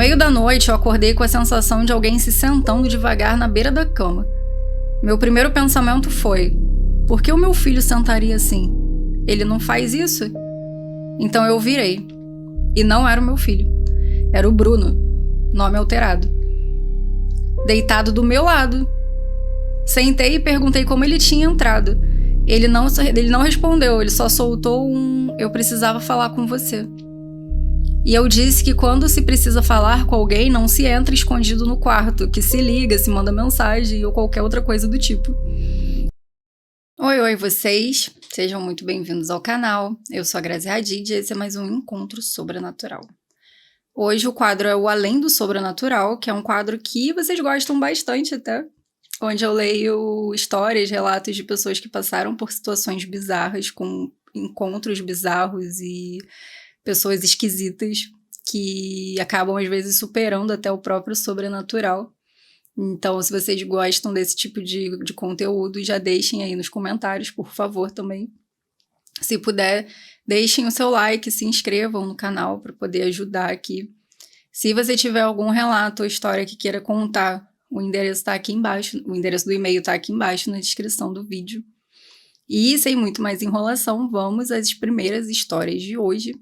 meio da noite, eu acordei com a sensação de alguém se sentando devagar na beira da cama. Meu primeiro pensamento foi: por que o meu filho sentaria assim? Ele não faz isso? Então eu virei. E não era o meu filho. Era o Bruno, nome alterado. Deitado do meu lado. Sentei e perguntei como ele tinha entrado. Ele não respondeu, ele só soltou eu precisava falar com você. E eu disse que quando se precisa falar com alguém, não se entra escondido no quarto, que se liga, se manda mensagem ou qualquer outra coisa do tipo. Oi, vocês! Sejam muito bem-vindos ao canal. Eu sou a Grazi Hadid e esse é mais um Encontro Sobrenatural. Hoje o quadro é o Além do Sobrenatural, que é um quadro que vocês gostam bastante até, onde eu leio histórias, relatos de pessoas que passaram por situações bizarras, com encontros bizarros e pessoas esquisitas que acabam às vezes superando até o próprio sobrenatural. Então, se vocês gostam desse tipo de conteúdo, já deixem aí nos comentários, por favor, também. Se puder, deixem o seu like, se inscrevam no canal para poder ajudar aqui. Se você tiver algum relato ou história que queira contar, o endereço está aqui embaixo, o endereço do e-mail está aqui embaixo na descrição do vídeo. E, sem muito mais enrolação, vamos às primeiras histórias de hoje.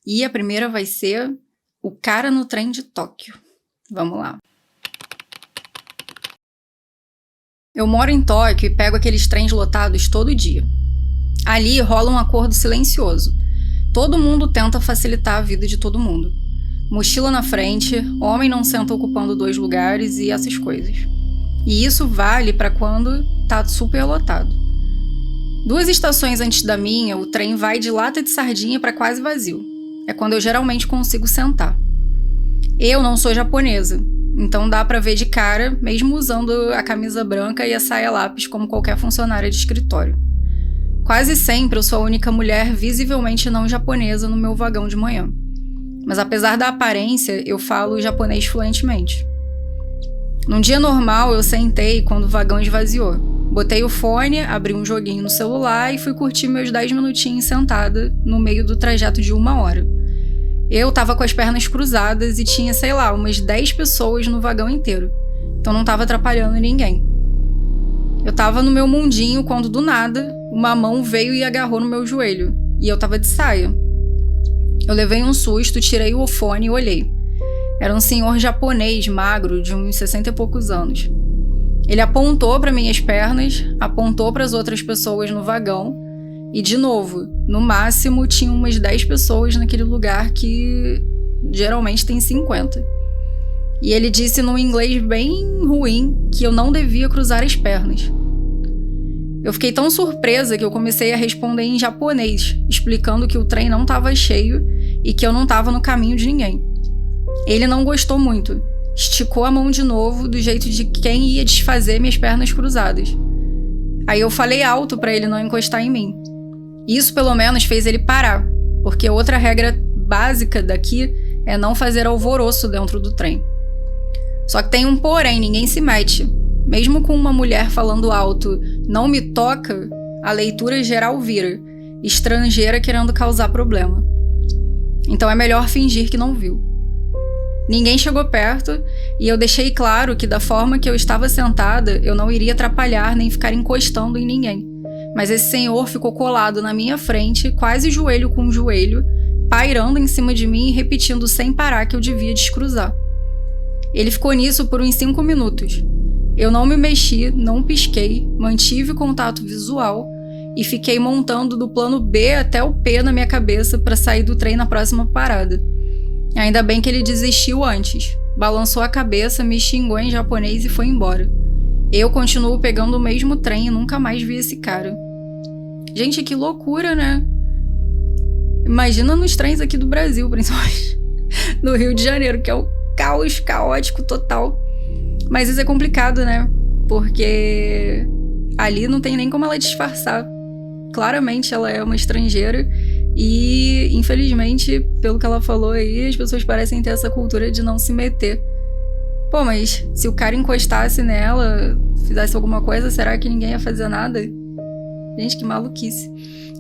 E a primeira vai ser O Cara no Trem de Tóquio. Vamos lá. Eu moro em Tóquio e pego aqueles trens lotados todo dia. Ali rola um acordo silencioso. Todo mundo tenta facilitar a vida de todo mundo. Mochila na frente, homem não senta ocupando 2 lugares e essas coisas. E isso vale para quando tá super lotado. 2 estações antes da minha, o trem vai de lata de sardinha para quase vazio. É quando eu geralmente consigo sentar. Eu não sou japonesa, então dá pra ver de cara, mesmo usando a camisa branca e a saia lápis como qualquer funcionária de escritório. Quase sempre eu sou a única mulher visivelmente não japonesa no meu vagão de manhã. Mas apesar da aparência, eu falo japonês fluentemente. Num dia normal, eu sentei quando o vagão esvaziou. Botei o fone, abri um joguinho no celular e fui curtir meus 10 minutinhos sentada no meio do trajeto de 1 hora. Eu tava com as pernas cruzadas e tinha, sei lá, umas 10 pessoas no vagão inteiro. Então não tava atrapalhando ninguém. Eu tava no meu mundinho quando, do nada, uma mão veio e agarrou no meu joelho. E eu tava de saia. Eu levei um susto, tirei o fone e olhei. Era um senhor japonês, magro, de uns 60 e poucos anos. Ele apontou para minhas pernas, apontou para as outras pessoas no vagão e, de novo, no máximo, tinha umas 10 pessoas naquele lugar que geralmente tem 50. E ele disse num inglês bem ruim que eu não devia cruzar as pernas. Eu fiquei tão surpresa que eu comecei a responder em japonês, explicando que o trem não estava cheio e que eu não estava no caminho de ninguém. Ele não gostou muito. Esticou a mão de novo, do jeito de quem ia desfazer minhas pernas cruzadas. Aí eu falei alto para ele não encostar em mim. Isso pelo menos fez ele parar, porque outra regra básica daqui é não fazer alvoroço dentro do trem. Só que tem um porém, ninguém se mete. Mesmo com uma mulher falando alto, não me toca, a leitura geral vira, estrangeira querendo causar problema. Então é melhor fingir que não viu. Ninguém chegou perto e eu deixei claro que da forma que eu estava sentada, eu não iria atrapalhar nem ficar encostando em ninguém. Mas esse senhor ficou colado na minha frente, quase joelho com joelho, pairando em cima de mim e repetindo sem parar que eu devia descruzar. Ele ficou nisso por uns 5 minutos. Eu não me mexi, não pisquei, mantive contato visual e fiquei montando do plano B até o P na minha cabeça para sair do trem na próxima parada. Ainda bem que ele desistiu antes. Balançou a cabeça, me xingou em japonês e foi embora. Eu continuo pegando o mesmo trem e nunca mais vi esse cara. Gente, que loucura, né? Imagina nos trens aqui do Brasil, principalmente no Rio de Janeiro, que é o caos caótico total. Mas isso é complicado, né? Porque ali não tem nem como ela disfarçar. Claramente ela é uma estrangeira e, infelizmente, pelo que ela falou aí, as pessoas parecem ter essa cultura de não se meter. Pô, mas se o cara encostasse nela, fizesse alguma coisa, será que ninguém ia fazer nada? Gente, que maluquice.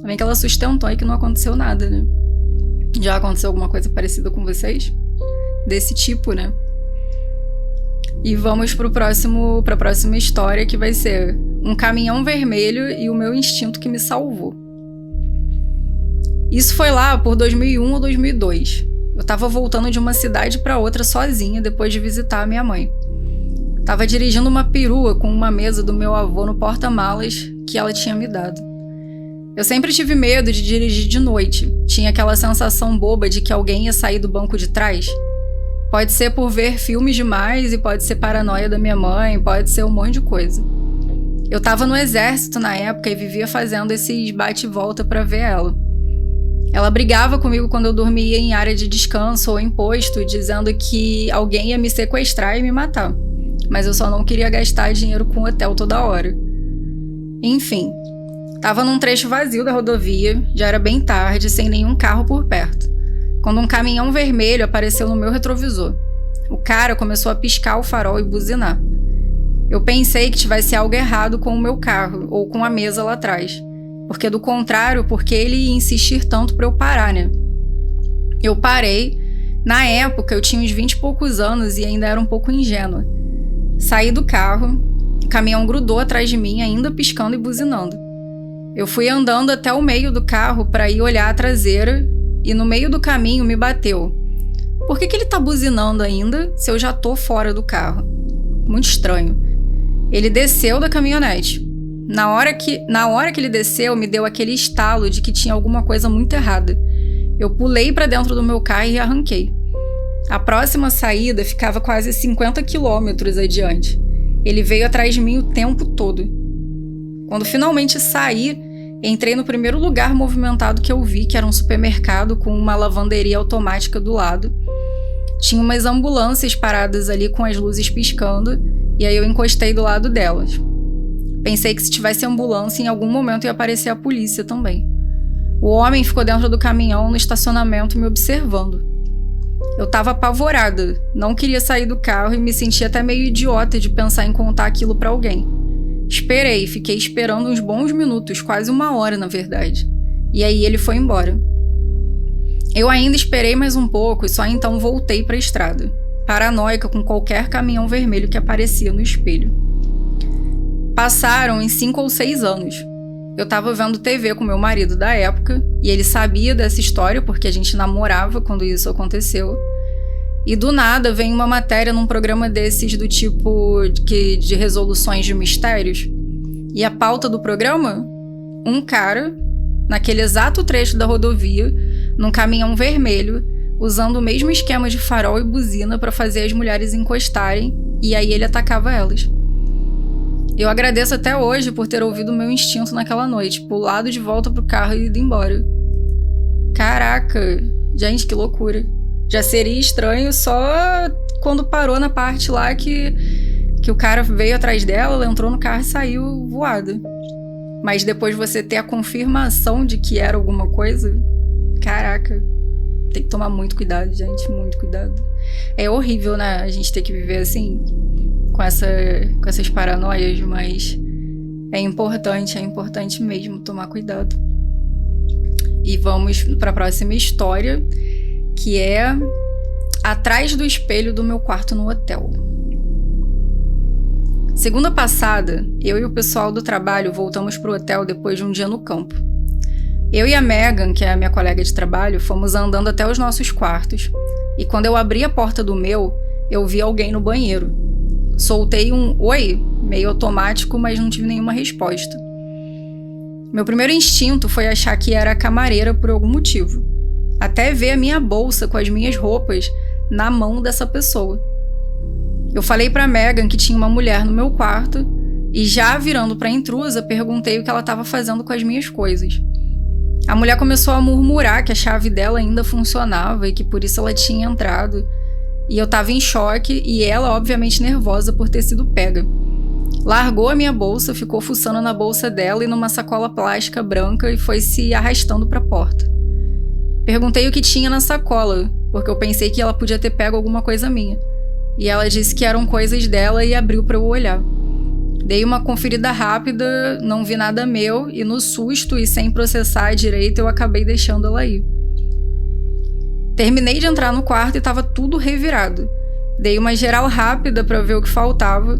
Também que ela sustentou e que não aconteceu nada, né? Já aconteceu alguma coisa parecida com vocês? desse tipo, né? E vamos pra próxima história, que vai ser um caminhão vermelho e o meu instinto que me salvou. Isso foi lá por 2001 ou 2002. Eu tava voltando de uma cidade pra outra sozinha depois de visitar a minha mãe. Tava dirigindo uma perua com uma mesa do meu avô no porta-malas que ela tinha me dado. Eu sempre tive medo de dirigir de noite. Tinha aquela sensação boba de que alguém ia sair do banco de trás. Pode ser por ver filmes demais e pode ser paranoia da minha mãe, pode ser um monte de coisa. Eu tava no exército na época e vivia fazendo esses bate e volta pra ver ela. Ela brigava comigo quando eu dormia em área de descanso ou em posto, dizendo que alguém ia me sequestrar e me matar. Mas eu só não queria gastar dinheiro com hotel toda hora. Enfim, tava num trecho vazio da rodovia, já era bem tarde, sem nenhum carro por perto, quando um caminhão vermelho apareceu no meu retrovisor. O cara começou a piscar o farol e buzinar. Eu pensei que tivesse algo errado com o meu carro ou com a mesa lá atrás. Porque do contrário, porque ele ia insistir tanto pra eu parar, né? Eu parei. Na época, eu tinha uns 20 e poucos anos e ainda era um pouco ingênua. Saí do carro, o caminhão grudou atrás de mim, ainda piscando e buzinando. Eu fui andando até o meio do carro pra ir olhar a traseira e no meio do caminho me bateu. Por que ele tá buzinando ainda se eu já tô fora do carro? Muito estranho. Ele desceu da caminhonete. Na hora que ele desceu, me deu aquele estalo de que tinha alguma coisa muito errada. Eu pulei pra dentro do meu carro e arranquei. A próxima saída ficava quase 50 quilômetros adiante. Ele veio atrás de mim o tempo todo. Quando finalmente saí, entrei no primeiro lugar movimentado que eu vi, que era um supermercado com uma lavanderia automática do lado. Tinha umas ambulâncias paradas ali com as luzes piscando, e aí eu encostei do lado delas. Pensei que se tivesse ambulância, em algum momento ia aparecer a polícia também. O homem ficou dentro do caminhão no estacionamento me observando. Eu tava apavorada, não queria sair do carro e me sentia até meio idiota de pensar em contar aquilo pra alguém. Esperei, fiquei esperando uns bons minutos, quase 1 hora na verdade. E aí ele foi embora. Eu ainda esperei mais um pouco e só então voltei pra estrada, paranoica com qualquer caminhão vermelho que aparecia no espelho. Passaram em 5 ou 6 anos. Eu tava vendo TV com meu marido da época, e ele sabia dessa história porque a gente namorava quando isso aconteceu. E do nada vem uma matéria num programa desses do tipo de resoluções de mistérios. E a pauta do programa? Um cara, naquele exato trecho da rodovia, num caminhão vermelho, usando o mesmo esquema de farol e buzina para fazer as mulheres encostarem, e aí ele atacava elas. Eu agradeço até hoje por ter ouvido o meu instinto naquela noite, pulado de volta pro carro e ido embora. Caraca, gente, que loucura. Já seria estranho só quando parou na parte lá que o cara veio atrás dela, ela entrou no carro e saiu voada. Mas depois você ter a confirmação de que era alguma coisa, caraca, tem que tomar muito cuidado, gente, muito cuidado. É horrível, né, a gente ter que viver assim, com essas paranoias, mas é importante mesmo tomar cuidado. E vamos para a próxima história, que é atrás do espelho do meu quarto no hotel. Segunda passada, eu e o pessoal do trabalho voltamos pro hotel depois de um dia no campo. Eu e a Megan, que é a minha colega de trabalho, fomos andando até os nossos quartos, e quando eu abri a porta do meu, eu vi alguém no banheiro. Soltei um oi, meio automático, mas não tive nenhuma resposta. Meu primeiro instinto foi achar que era a camareira por algum motivo. Até ver a minha bolsa com as minhas roupas na mão dessa pessoa. Eu falei pra Megan que tinha uma mulher no meu quarto e, já virando pra intrusa, perguntei o que ela estava fazendo com as minhas coisas. A mulher começou a murmurar que a chave dela ainda funcionava e que por isso ela tinha entrado. E eu tava em choque e ela, obviamente, nervosa por ter sido pega. Largou a minha bolsa, ficou fuçando na bolsa dela e numa sacola plástica branca e foi se arrastando pra porta. Perguntei o que tinha na sacola, porque eu pensei que ela podia ter pego alguma coisa minha. E ela disse que eram coisas dela e abriu pra eu olhar. Dei uma conferida rápida, não vi nada meu e no susto e sem processar direito eu acabei deixando ela ir. Terminei de entrar no quarto e estava tudo revirado. Dei uma geral rápida para ver o que faltava.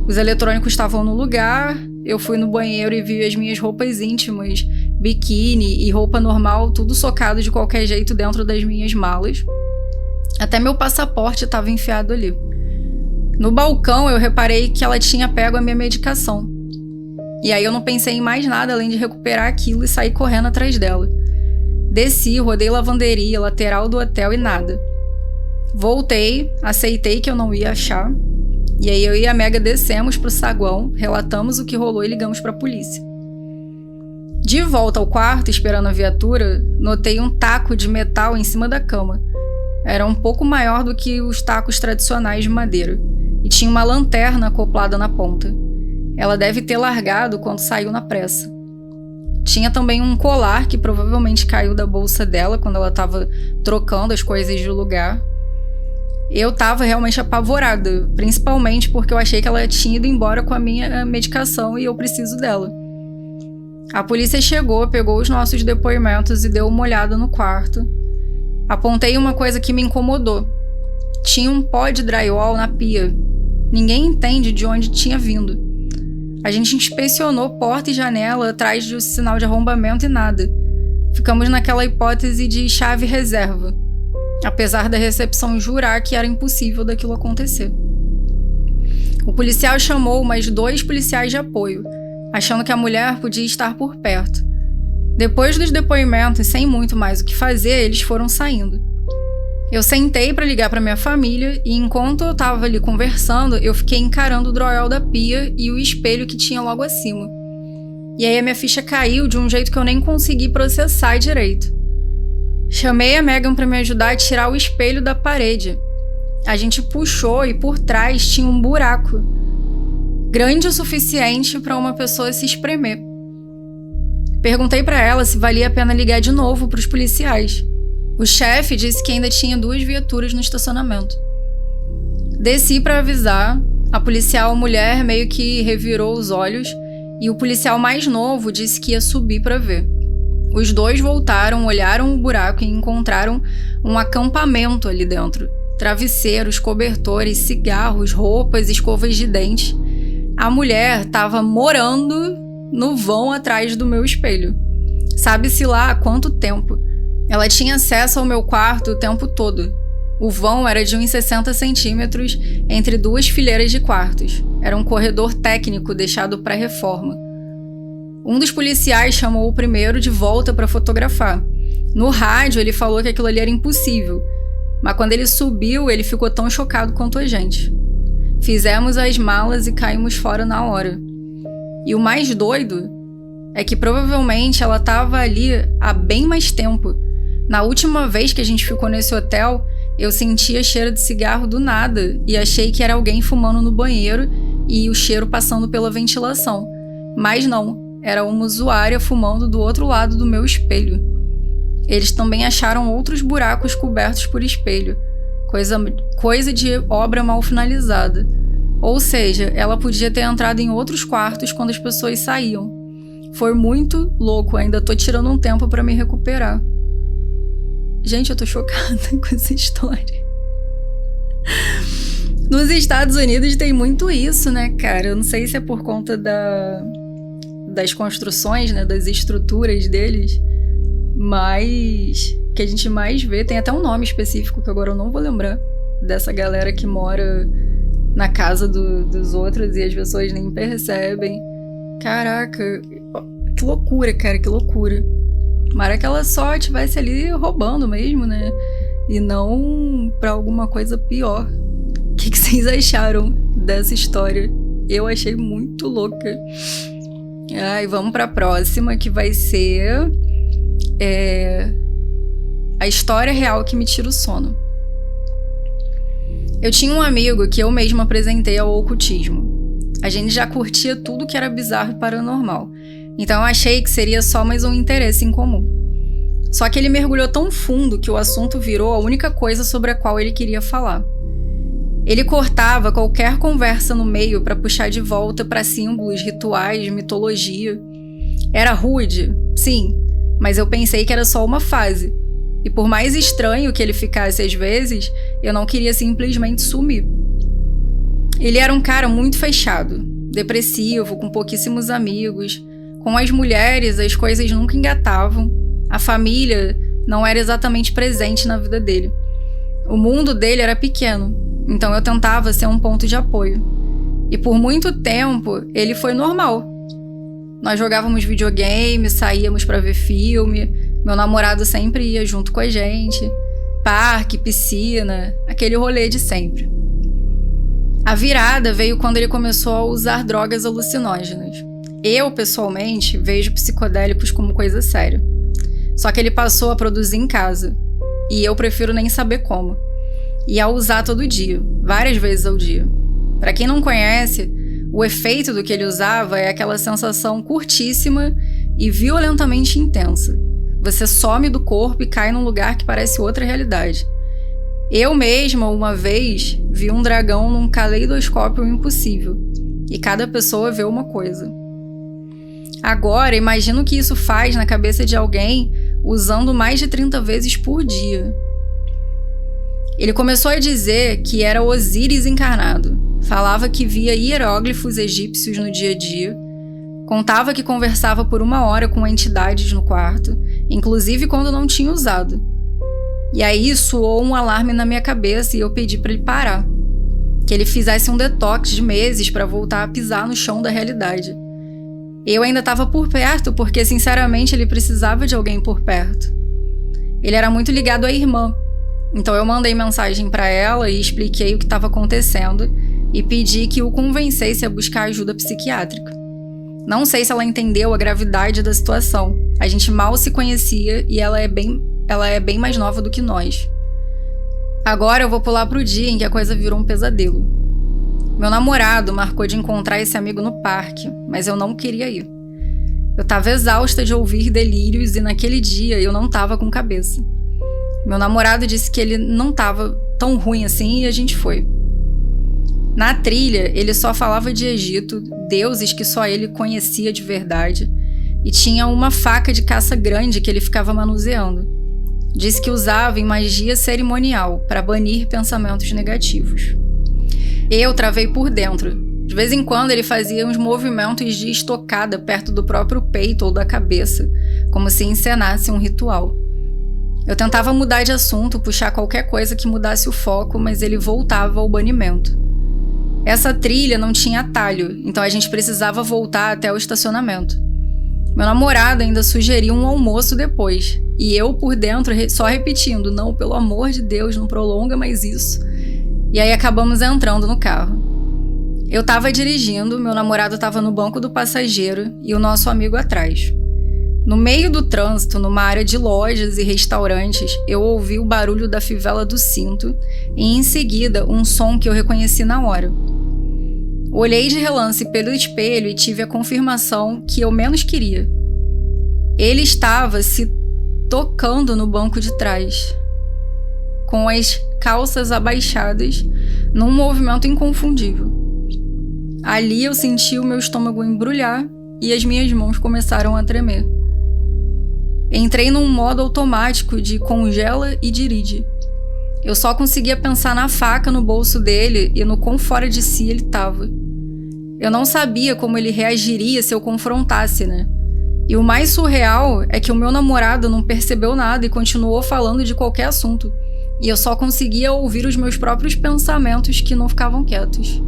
Os eletrônicos estavam no lugar, eu fui no banheiro e vi as minhas roupas íntimas, biquíni e roupa normal, tudo socado de qualquer jeito dentro das minhas malas. Até meu passaporte estava enfiado ali. No balcão eu reparei que ela tinha pego a minha medicação. E aí eu não pensei em mais nada além de recuperar aquilo e sair correndo atrás dela. Desci, rodei lavanderia, lateral do hotel e nada. Voltei, aceitei que eu não ia achar. E aí eu e a Mega descemos pro saguão, relatamos o que rolou e ligamos pra polícia. De volta ao quarto, esperando a viatura, notei um taco de metal em cima da cama. Era um pouco maior do que os tacos tradicionais de madeira. E tinha uma lanterna acoplada na ponta. Ela deve ter largado quando saiu na pressa. Tinha também um colar que provavelmente caiu da bolsa dela quando ela estava trocando as coisas de lugar. Eu estava realmente apavorada, principalmente porque eu achei que ela tinha ido embora com a minha medicação e eu preciso dela. A polícia chegou, pegou os nossos depoimentos e deu uma olhada no quarto. Apontei uma coisa que me incomodou. Tinha um pó de drywall na pia. Ninguém entende de onde tinha vindo. A gente inspecionou porta e janela atrás do sinal de arrombamento e nada. Ficamos naquela hipótese de chave reserva, apesar da recepção jurar que era impossível daquilo acontecer. O policial chamou mais 2 policiais de apoio, achando que a mulher podia estar por perto. Depois dos depoimentos, sem muito mais o que fazer, eles foram saindo. Eu sentei para ligar para minha família e enquanto eu estava ali conversando, eu fiquei encarando o drywall da pia e o espelho que tinha logo acima. E aí a minha ficha caiu de um jeito que eu nem consegui processar direito. Chamei a Megan para me ajudar a tirar o espelho da parede. A gente puxou e por trás tinha um buraco, grande o suficiente para uma pessoa se espremer. Perguntei para ela se valia a pena ligar de novo para os policiais. O chefe disse que ainda tinha 2 viaturas no estacionamento. Desci para avisar, a policial mulher meio que revirou os olhos e o policial mais novo disse que ia subir para ver. Os 2 voltaram, olharam o buraco e encontraram um acampamento ali dentro. Travesseiros, cobertores, cigarros, roupas, escovas de dente. A mulher estava morando no vão atrás do meu espelho. Sabe-se lá há quanto tempo. Ela tinha acesso ao meu quarto o tempo todo. O vão era de uns 60 centímetros entre 2 fileiras de quartos. Era um corredor técnico deixado para reforma. Um dos policiais chamou o primeiro de volta para fotografar. No rádio, ele falou que aquilo ali era impossível, mas quando ele subiu, ele ficou tão chocado quanto a gente. Fizemos as malas e caímos fora na hora. E o mais doido é que provavelmente ela estava ali há bem mais tempo. Na última vez que a gente ficou nesse hotel, eu sentia cheiro de cigarro do nada e achei que era alguém fumando no banheiro e o cheiro passando pela ventilação. Mas não, era uma usuária fumando do outro lado do meu espelho. Eles também acharam outros buracos cobertos por espelho, coisa de obra mal finalizada. Ou seja, ela podia ter entrado em outros quartos quando as pessoas saíam. Foi muito louco, ainda tô tirando um tempo pra me recuperar. Gente, eu tô chocada com essa história. Nos Estados Unidos tem muito isso, né, cara? Eu não sei se é por conta das construções, né, das estruturas deles, mas que a gente mais vê, tem até um nome específico que agora eu não vou lembrar, dessa galera que mora na casa dos outros e as pessoas nem percebem. Caraca, que loucura, cara, que loucura. Mara que ela só estivesse ali roubando mesmo, né? E não pra alguma coisa pior. O que vocês acharam dessa história? Eu achei muito louca. Ai, vamos pra próxima, que vai ser a história real que me tira o sono. Eu tinha um amigo que eu mesma apresentei ao ocultismo. A gente já curtia tudo que era bizarro e paranormal. Então eu achei que seria só mais um interesse em comum. Só que ele mergulhou tão fundo que o assunto virou a única coisa sobre a qual ele queria falar. Ele cortava qualquer conversa no meio para puxar de volta para símbolos, rituais, mitologia. Era rude, sim, mas eu pensei que era só uma fase. E por mais estranho que ele ficasse às vezes, eu não queria simplesmente sumir. Ele era um cara muito fechado, depressivo, com pouquíssimos amigos. Com as mulheres, as coisas nunca engatavam. A família não era exatamente presente na vida dele. O mundo dele era pequeno, então eu tentava ser um ponto de apoio. E por muito tempo, ele foi normal. Nós jogávamos videogame, saíamos pra ver filme, meu namorado sempre ia junto com a gente, parque, piscina, aquele rolê de sempre. A virada veio quando ele começou a usar drogas alucinógenas. Eu, pessoalmente, vejo psicodélicos como coisa séria. Só que ele passou a produzir em casa, e eu prefiro nem saber como. E a usar todo dia, várias vezes ao dia. Pra quem não conhece, o efeito do que ele usava é aquela sensação curtíssima e violentamente intensa. Você some do corpo e cai num lugar que parece outra realidade. Eu mesma, uma vez, vi um dragão num caleidoscópio impossível, e cada pessoa vê uma coisa. Agora, imagino o que isso faz na cabeça de alguém usando mais de 30 vezes por dia. Ele começou a dizer que era Osíris encarnado. Falava que via hieróglifos egípcios no dia a dia. Contava que conversava por 1 hora com entidades no quarto, inclusive quando não tinha usado. E aí soou um alarme na minha cabeça e eu pedi para ele parar. Que ele fizesse um detox de meses para voltar a pisar no chão da realidade. Eu ainda estava por perto porque, sinceramente, ele precisava de alguém por perto. Ele era muito ligado à irmã. Então eu mandei mensagem para ela e expliquei o que estava acontecendo e pedi que o convencesse a buscar ajuda psiquiátrica. Não sei se ela entendeu a gravidade da situação. A gente mal se conhecia e ela é bem mais nova do que nós. Agora eu vou pular pro dia em que a coisa virou um pesadelo. Meu namorado marcou de encontrar esse amigo no parque, mas eu não queria ir. Eu estava exausta de ouvir delírios e naquele dia eu não estava com cabeça. Meu namorado disse que ele não estava tão ruim assim e a gente foi. Na trilha, ele só falava de Egito, deuses que só ele conhecia de verdade, e tinha uma faca de caça grande que ele ficava manuseando. Disse que usava em magia cerimonial para banir pensamentos negativos. Eu travei por dentro. De vez em quando ele fazia uns movimentos de estocada perto do próprio peito ou da cabeça, como se encenasse um ritual. Eu tentava mudar de assunto, puxar qualquer coisa que mudasse o foco, mas ele voltava ao banimento. Essa trilha não tinha atalho, então a gente precisava voltar até o estacionamento. Meu namorado ainda sugeriu um almoço depois, e eu por dentro só repetindo, não, pelo amor de Deus, não prolonga mais isso. E aí acabamos entrando no carro. Eu tava dirigindo, meu namorado tava no banco do passageiro e o nosso amigo atrás. No meio do trânsito, numa área de lojas e restaurantes, eu ouvi o barulho da fivela do cinto e em seguida um som que eu reconheci na hora. Olhei de relance pelo espelho e tive a confirmação que eu menos queria. Ele estava se tocando no banco de trás, com as calças abaixadas, num movimento inconfundível. Ali eu senti o meu estômago embrulhar e as minhas mãos começaram a tremer. Entrei num modo automático de congela e dirige. Eu só conseguia pensar na faca no bolso dele e no quão fora de si ele estava. Eu não sabia como ele reagiria se eu confrontasse, né? E o mais surreal é que o meu namorado não percebeu nada e continuou falando de qualquer assunto. E eu só conseguia ouvir os meus próprios pensamentos que não ficavam quietos.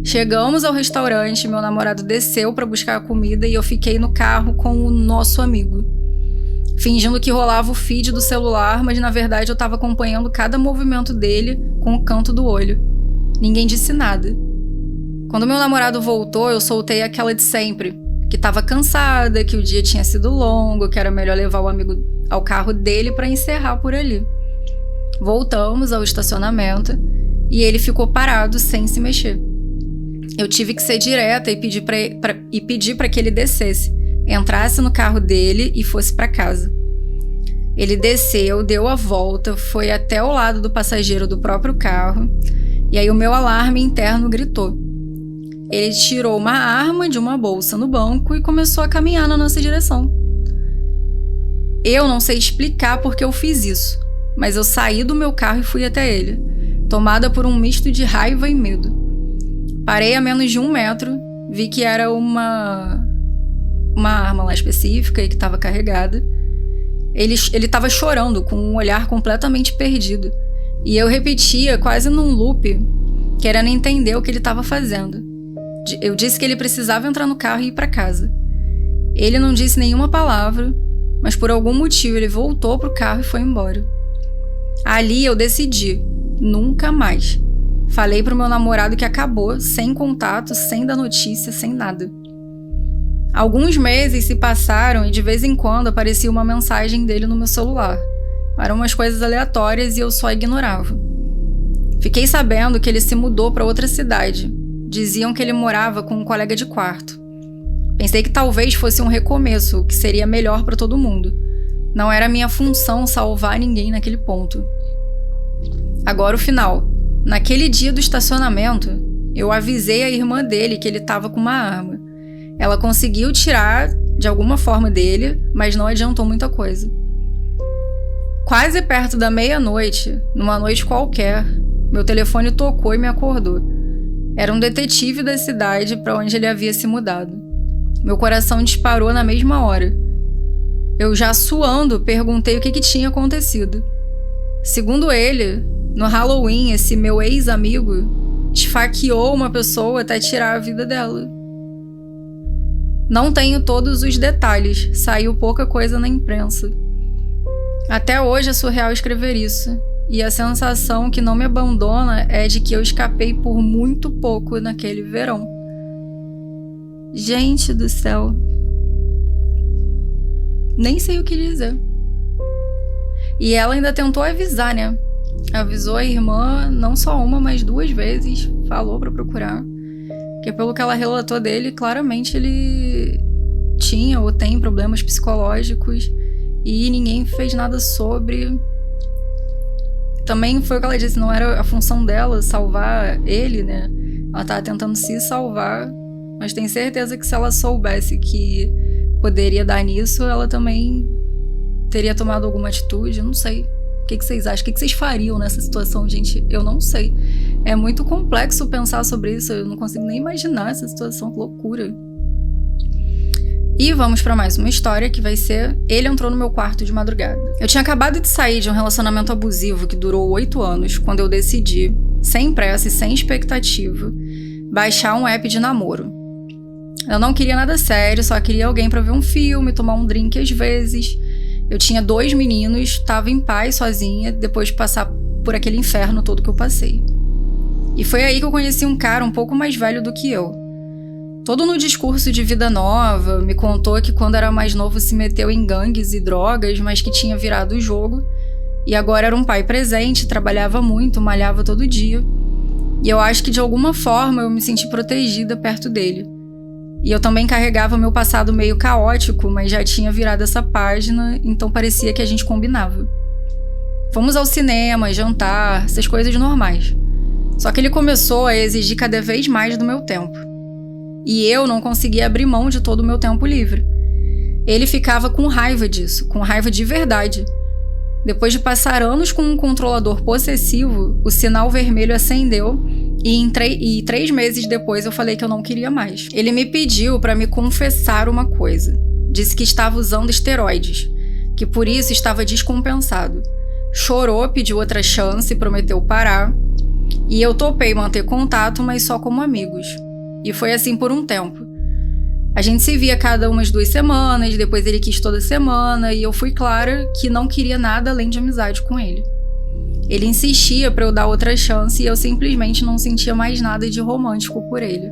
Chegamos ao restaurante, meu namorado desceu para buscar a comida e eu fiquei no carro com o nosso amigo. Fingindo que rolava o feed do celular, mas na verdade eu estava acompanhando cada movimento dele com o canto do olho. Ninguém disse nada. Quando meu namorado voltou, eu soltei aquela de sempre, que estava cansada, que o dia tinha sido longo, que era melhor levar o amigo ao carro dele para encerrar por ali. Voltamos ao estacionamento e ele ficou parado sem se mexer. Eu tive que ser direta e pedir para que ele descesse, entrasse no carro dele e fosse para casa. Ele desceu, deu a volta, foi até o lado do passageiro do próprio carro e aí o meu alarme interno gritou. Ele tirou uma arma de uma bolsa no banco e começou a caminhar na nossa direção. Eu não sei explicar porque eu fiz isso, mas eu saí do meu carro e fui até ele, tomada por um misto de raiva e medo. Parei a menos de 1 metro, vi que era uma arma lá específica e que estava carregada. Ele estava chorando, com um olhar completamente perdido. E eu repetia, quase num loop, querendo entender o que ele estava fazendo. Eu disse que ele precisava entrar no carro e ir para casa. Ele não disse nenhuma palavra, mas por algum motivo ele voltou pro carro e foi embora. Ali eu decidi, nunca mais. Falei pro meu namorado que acabou, sem contato, sem dar notícia, sem nada. Alguns meses se passaram e de vez em quando aparecia uma mensagem dele no meu celular. Eram umas coisas aleatórias e eu só ignorava. Fiquei sabendo que ele se mudou para outra cidade. Diziam que ele morava com um colega de quarto. Pensei que talvez fosse um recomeço, que seria melhor para todo mundo. Não era minha função salvar ninguém naquele ponto. Agora o final. Naquele dia do estacionamento, eu avisei a irmã dele que ele estava com uma arma. Ela conseguiu tirar de alguma forma dele, mas não adiantou muita coisa. Quase perto da meia-noite, numa noite qualquer, meu telefone tocou e me acordou. Era um detetive da cidade para onde ele havia se mudado. Meu coração disparou na mesma hora. Eu, já suando, perguntei o que tinha acontecido. Segundo ele, no Halloween, esse meu ex-amigo esfaqueou uma pessoa até tirar a vida dela. Não tenho todos os detalhes, saiu pouca coisa na imprensa. Até hoje é surreal escrever isso, e a sensação que não me abandona é de que eu escapei por muito pouco naquele verão. Gente do céu. Nem sei o que dizer. E ela ainda tentou avisar, né? Avisou a irmã não só uma, mas 2 vezes. Falou pra procurar. Porque pelo que ela relatou dele, claramente ele tinha ou tem problemas psicológicos. E ninguém fez nada sobre. Também foi o que ela disse, não era a função dela salvar ele, né? Ela tava tentando se salvar. Mas tenho certeza que se ela soubesse que poderia dar nisso, ela também teria tomado alguma atitude. Eu não sei. O que vocês acham? O que vocês fariam nessa situação, gente? Eu não sei. É muito complexo pensar sobre isso. Eu não consigo nem imaginar essa situação. Que loucura. E vamos para mais uma história que vai ser: ele entrou no meu quarto de madrugada. Eu tinha acabado de sair de um relacionamento abusivo que durou 8 anos, quando eu decidi, sem pressa e sem expectativa, baixar um app de namoro. Eu não queria nada sério, só queria alguém pra ver um filme, tomar um drink às vezes. Eu tinha 2 meninos, tava em paz sozinha, depois de passar por aquele inferno todo que eu passei. E foi aí que eu conheci um cara um pouco mais velho do que eu. Todo no discurso de vida nova, me contou que quando era mais novo se meteu em gangues e drogas, mas que tinha virado o jogo. E agora era um pai presente, trabalhava muito, malhava todo dia. E eu acho que de alguma forma eu me senti protegida perto dele. E eu também carregava meu passado meio caótico, mas já tinha virado essa página, então parecia que a gente combinava. Fomos ao cinema, jantar, essas coisas normais. Só que ele começou a exigir cada vez mais do meu tempo. E eu não conseguia abrir mão de todo o meu tempo livre. Ele ficava com raiva disso, com raiva de verdade. Depois de passar anos com um controlador possessivo, o sinal vermelho acendeu e 3 meses depois eu falei que eu não queria mais. Ele me pediu para me confessar uma coisa. Disse que estava usando esteroides, que por isso estava descompensado. Chorou, pediu outra chance, prometeu parar. E eu topei manter contato, mas só como amigos. E foi assim por um tempo. A gente se via cada umas 2 semanas, depois ele quis toda semana, e eu fui clara que não queria nada além de amizade com ele. Ele insistia pra eu dar outra chance e eu simplesmente não sentia mais nada de romântico por ele.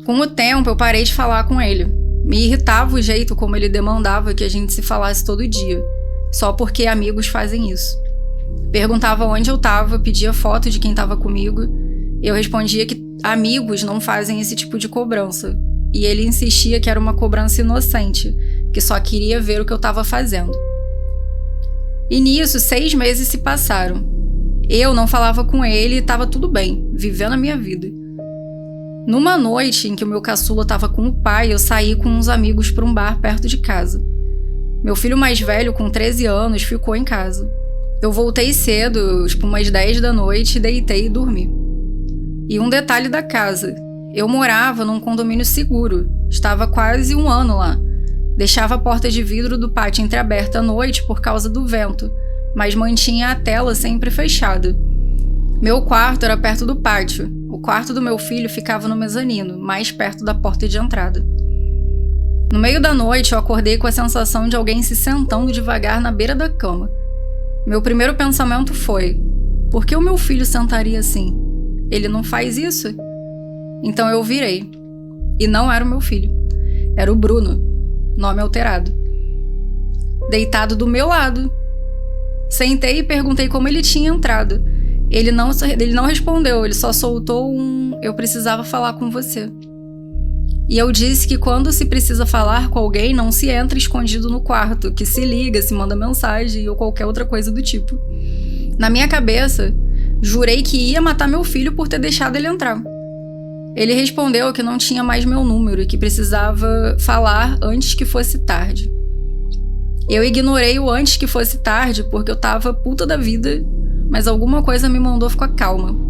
Com o tempo, eu parei de falar com ele. Me irritava o jeito como ele demandava que a gente se falasse todo dia, só porque amigos fazem isso. Perguntava onde eu tava, pedia foto de quem tava comigo. Eu respondia que amigos não fazem esse tipo de cobrança. E ele insistia que era uma cobrança inocente, que só queria ver o que eu tava fazendo. E nisso, 6 meses se passaram. Eu não falava com ele e tava tudo bem, vivendo a minha vida. Numa noite em que o meu caçula tava com o pai, eu saí com uns amigos para um bar perto de casa. Meu filho mais velho, com 13 anos, ficou em casa. Eu voltei cedo, umas 10 da noite, deitei e dormi. E um detalhe da casa: eu morava num condomínio seguro, estava quase 1 ano lá. Deixava a porta de vidro do pátio entreaberta à noite por causa do vento, mas mantinha a tela sempre fechada. Meu quarto era perto do pátio. O quarto do meu filho ficava no mezanino, mais perto da porta de entrada. No meio da noite, eu acordei com a sensação de alguém se sentando devagar na beira da cama. Meu primeiro pensamento foi: por que o meu filho sentaria assim? Ele não faz isso? Então eu virei. E não era o meu filho. Era o Bruno, nome alterado. Deitado do meu lado. Sentei e perguntei como ele tinha entrado. Ele não respondeu, ele só soltou um: eu precisava falar com você. E eu disse que quando se precisa falar com alguém, não se entra escondido no quarto, que se liga, se manda mensagem ou qualquer outra coisa do tipo. Na minha cabeça, jurei que ia matar meu filho por ter deixado ele entrar. Ele respondeu que não tinha mais meu número e que precisava falar antes que fosse tarde. Eu ignorei o antes que fosse tarde porque eu tava puta da vida, mas alguma coisa me mandou ficar calma.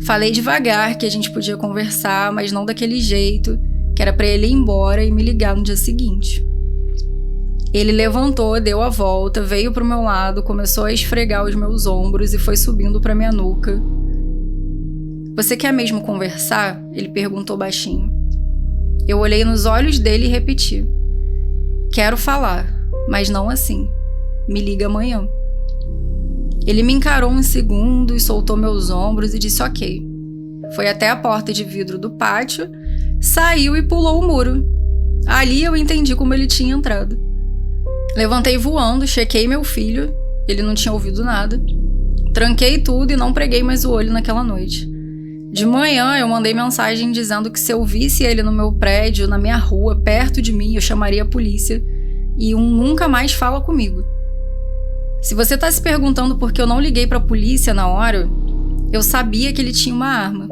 Falei devagar que a gente podia conversar, mas não daquele jeito, que era pra ele ir embora e me ligar no dia seguinte. Ele levantou, deu a volta, veio pro meu lado, começou a esfregar os meus ombros e foi subindo pra minha nuca. Você quer mesmo conversar? Ele perguntou baixinho. Eu olhei nos olhos dele e repeti. Quero falar, mas não assim. Me liga amanhã. Ele me encarou um segundo e soltou meus ombros e disse ok. Foi até a porta de vidro do pátio, saiu e pulou o muro. Ali eu entendi como ele tinha entrado. Levantei voando, chequei meu filho, ele não tinha ouvido nada. Tranquei tudo e não preguei mais o olho naquela noite. De manhã eu mandei mensagem dizendo que se eu visse ele no meu prédio, na minha rua, perto de mim, eu chamaria a polícia e nunca mais fala comigo. Se você tá se perguntando por que eu não liguei pra polícia na hora, eu sabia que ele tinha uma arma.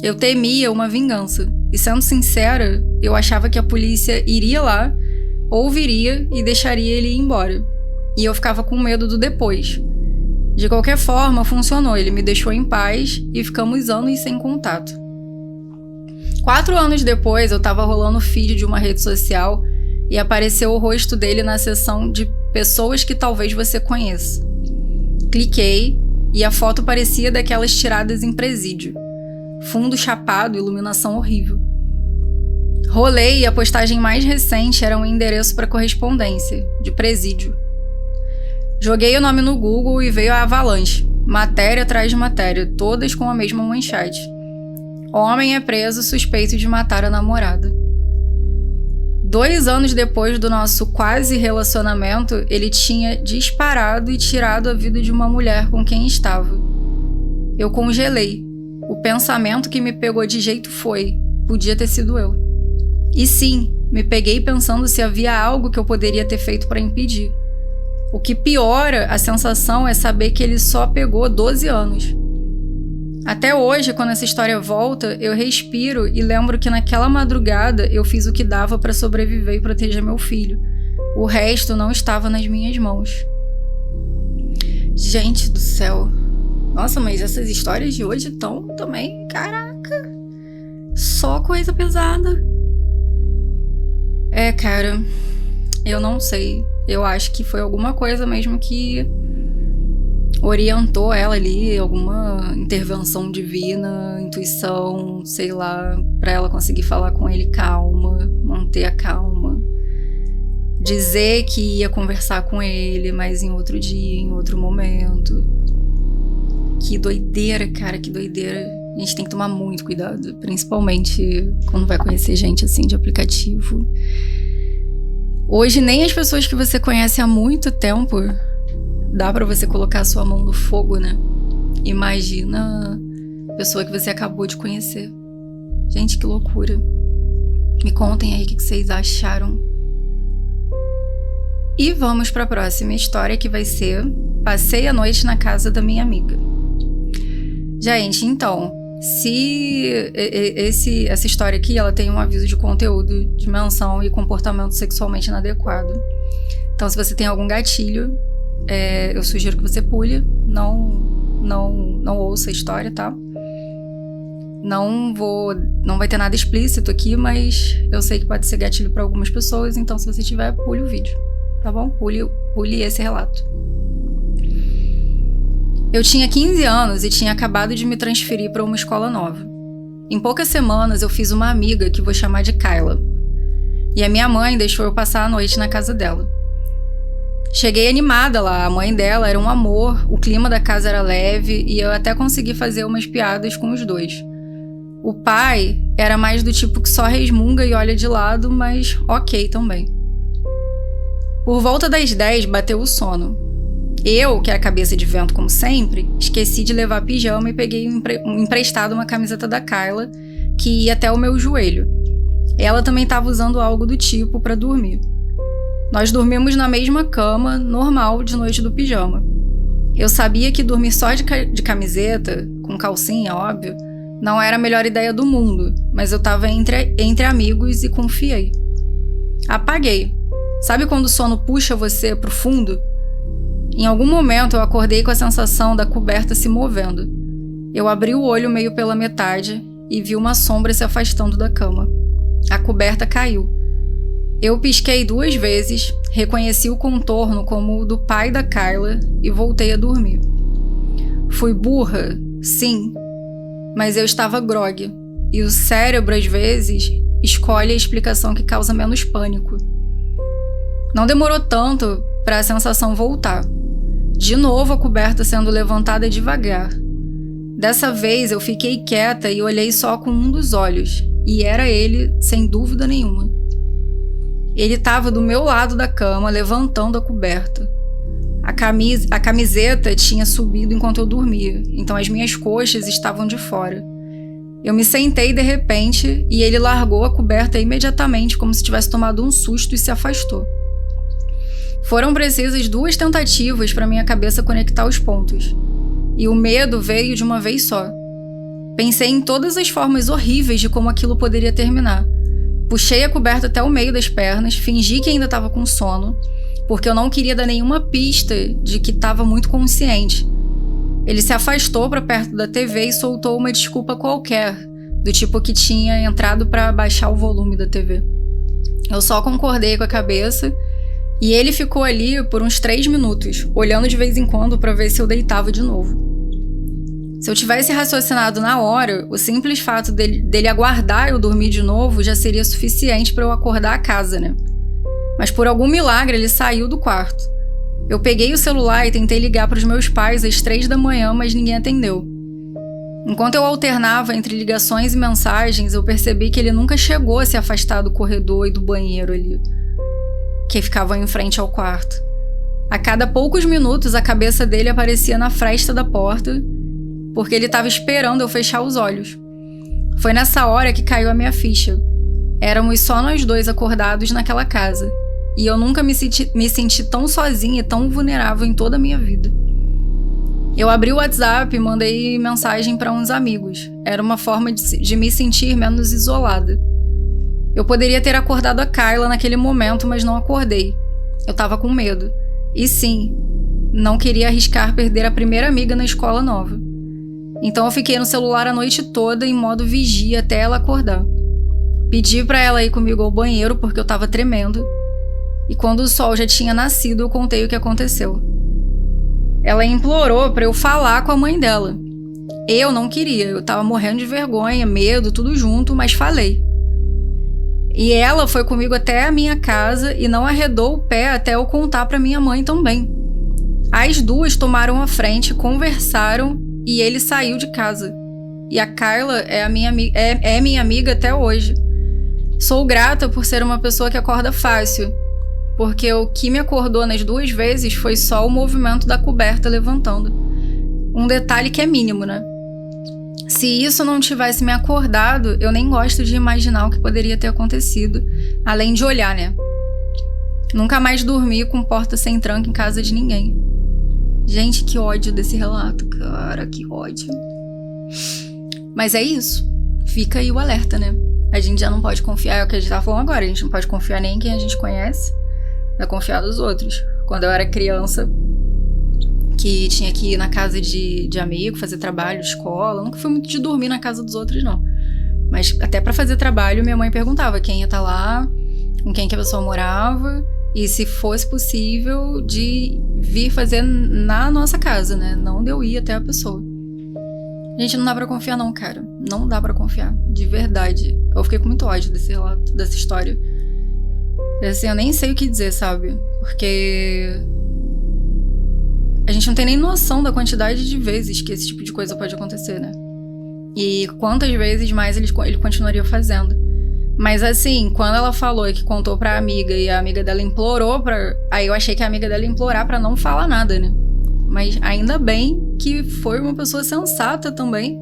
Eu temia uma vingança. E sendo sincera, eu achava que a polícia iria lá, ouviria e deixaria ele ir embora. E eu ficava com medo do depois. De qualquer forma, funcionou. Ele me deixou em paz e ficamos anos sem contato. 4 anos depois, eu tava rolando o feed de uma rede social e apareceu o rosto dele na seção de pessoas que talvez você conheça. Cliquei e a foto parecia daquelas tiradas em presídio. Fundo chapado, iluminação horrível. Rolei e a postagem mais recente era um endereço para correspondência, de presídio. Joguei o nome no Google e veio a avalanche. Matéria atrás de matéria, todas com a mesma manchete. Homem é preso suspeito de matar a namorada. 2 anos depois do nosso quase relacionamento, ele tinha disparado e tirado a vida de uma mulher com quem estava. Eu congelei. O pensamento que me pegou de jeito foi: podia ter sido eu. E sim, me peguei pensando se havia algo que eu poderia ter feito para impedir. O que piora a sensação é saber que ele só pegou 12 anos. Até hoje, quando essa história volta, eu respiro e lembro que naquela madrugada eu fiz o que dava para sobreviver e proteger meu filho. O resto não estava nas minhas mãos. Gente do céu. Nossa, mas essas histórias de hoje estão também, caraca, só coisa pesada. Cara, eu não sei. Eu acho que foi alguma coisa mesmo que orientou ela ali, alguma intervenção divina, intuição, sei lá, pra ela conseguir falar com ele calma, manter a calma. Dizer que ia conversar com ele, mas em outro dia, em outro momento. Que doideira, cara, que doideira. A gente tem que tomar muito cuidado, principalmente quando vai conhecer gente assim de aplicativo. Hoje nem as pessoas que você conhece há muito tempo dá pra você colocar a sua mão no fogo, né? Imagina a pessoa que você acabou de conhecer. Gente, que loucura. Me contem aí o que vocês acharam. E vamos pra próxima história, que vai ser: passei a noite na casa da minha amiga. Gente, então, Essa história aqui, ela tem um aviso de conteúdo de menção e comportamento sexualmente inadequado. Então, se você tem algum gatilho, eu sugiro que você pule. Não ouça a história, tá? Não vai ter nada explícito aqui, mas eu sei que pode ser gatilho para algumas pessoas, então se você tiver, pule o vídeo, tá bom? Pule esse relato. Eu tinha 15 anos e tinha acabado de me transferir para uma escola nova. Em poucas semanas eu fiz uma amiga que vou chamar de Kyla. E a minha mãe deixou eu passar a noite na casa dela. Cheguei animada lá, a mãe dela era um amor, o clima da casa era leve e eu até consegui fazer umas piadas com os dois. O pai era mais do tipo que só resmunga e olha de lado, mas ok também. Por volta das 10 bateu o sono. Eu, que era cabeça de vento como sempre, esqueci de levar pijama e peguei emprestado uma camiseta da Kyla, que ia até o meu joelho. Ela também estava usando algo do tipo para dormir. Nós dormimos na mesma cama, normal, de noite do pijama. Eu sabia que dormir só de camiseta, com calcinha, óbvio, não era a melhor ideia do mundo, mas eu tava entre amigos e confiei. Apaguei. Sabe quando o sono puxa você pro fundo? Em algum momento eu acordei com a sensação da coberta se movendo. Eu abri o olho meio pela metade e vi uma sombra se afastando da cama. A coberta caiu. Eu pisquei 2 vezes, reconheci o contorno como o do pai da Kyla e voltei a dormir. Fui burra, sim, mas eu estava grogue, e o cérebro, às vezes, escolhe a explicação que causa menos pânico. Não demorou tanto para a sensação voltar. De novo a coberta sendo levantada devagar. Dessa vez eu fiquei quieta e olhei só com um dos olhos, e era ele, sem dúvida nenhuma. Ele estava do meu lado da cama, levantando a coberta. A camiseta tinha subido enquanto eu dormia, então as minhas coxas estavam de fora. Eu me sentei de repente e ele largou a coberta imediatamente, como se tivesse tomado um susto e se afastou. Foram precisas 2 tentativas para minha cabeça conectar os pontos. E o medo veio de uma vez só. Pensei em todas as formas horríveis de como aquilo poderia terminar. Puxei a coberta até o meio das pernas, fingi que ainda estava com sono, porque eu não queria dar nenhuma pista de que estava muito consciente. Ele se afastou para perto da TV e soltou uma desculpa qualquer, do tipo que tinha entrado para baixar o volume da TV. Eu só concordei com a cabeça e ele ficou ali por uns 3 minutos, olhando de vez em quando para ver se eu deitava de novo. Se eu tivesse raciocinado na hora, o simples fato dele aguardar eu dormir de novo já seria suficiente para eu acordar a casa, né? Mas por algum milagre ele saiu do quarto. Eu peguei o celular e tentei ligar para os meus pais às 3 da manhã, mas ninguém atendeu. Enquanto eu alternava entre ligações e mensagens, eu percebi que ele nunca chegou a se afastar do corredor e do banheiro ali, que ficava em frente ao quarto. A cada poucos minutos a cabeça dele aparecia na fresta da porta, porque ele estava esperando eu fechar os olhos. Foi nessa hora que caiu a minha ficha. Éramos só nós 2 acordados naquela casa, e eu nunca me senti tão sozinha e tão vulnerável em toda a minha vida. Eu abri o WhatsApp e mandei mensagem para uns amigos. Era uma forma de me sentir menos isolada. Eu poderia ter acordado a Kyla naquele momento, mas não acordei. Eu estava com medo. E sim, não queria arriscar perder a primeira amiga na escola nova. Então eu fiquei no celular a noite toda em modo vigia até ela acordar. Pedi para ela ir comigo ao banheiro porque eu estava tremendo. E quando o sol já tinha nascido, eu contei o que aconteceu. Ela implorou para eu falar com a mãe dela. Eu não queria, eu estava morrendo de vergonha, medo, tudo junto, mas falei. E ela foi comigo até a minha casa e não arredou o pé até eu contar para minha mãe também. As 2 tomaram a frente, conversaram e ele saiu de casa. E a Kyla é minha amiga até hoje. Sou grata por ser uma pessoa que acorda fácil, porque o que me acordou nas 2 vezes foi só o movimento da coberta levantando. Um detalhe que é mínimo, né? Se isso não tivesse me acordado, eu nem gosto de imaginar o que poderia ter acontecido, além de olhar, né? Nunca mais dormi com porta sem tranca em casa de ninguém. Gente, que ódio desse relato, cara, que ódio. Mas é isso. Fica aí o alerta, né? A gente já não pode confiar, é o que a gente tava falando agora, a gente não pode confiar nem em quem a gente conhece, vai confiar nos outros. Quando eu era criança, que tinha que ir na casa de amigo, fazer trabalho, escola, eu nunca fui muito de dormir na casa dos outros, não. Mas até pra fazer trabalho, minha mãe perguntava quem ia estar lá, com quem que a pessoa morava, e se fosse possível de vir fazer na nossa casa, né? Não de eu ir até a pessoa. Gente, não dá pra confiar não, cara. Não dá pra confiar, de verdade. Eu fiquei com muito ódio desse relato, dessa história. Assim, eu nem sei o que dizer, sabe? Porque a gente não tem nem noção da quantidade de vezes que esse tipo de coisa pode acontecer, né? E quantas vezes mais ele continuaria fazendo. Mas assim, quando ela falou que contou pra amiga e a amiga dela implorou pra... Aí eu achei que a amiga dela ia implorar pra não falar nada, né? Mas ainda bem que foi uma pessoa sensata também.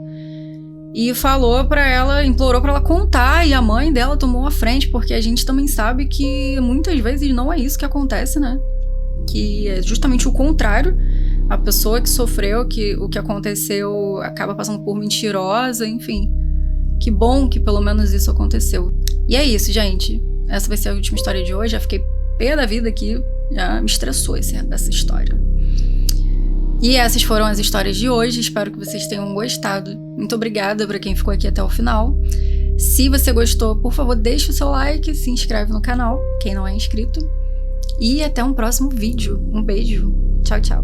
E falou pra ela, implorou pra ela contar, e a mãe dela tomou a frente, porque a gente também sabe que muitas vezes não é isso que acontece, né? Que é justamente o contrário. A pessoa que sofreu, que o que aconteceu acaba passando por mentirosa, enfim. Que bom que pelo menos isso aconteceu. E é isso, gente. Essa vai ser a última história de hoje. Já fiquei pé da vida aqui, já me estressou essa história. E essas foram as histórias de hoje, espero que vocês tenham gostado. Muito obrigada para quem ficou aqui até o final. Se você gostou, por favor, deixe o seu like, se inscreve no canal, quem não é inscrito. E até um próximo vídeo. Um beijo. Tchau, tchau.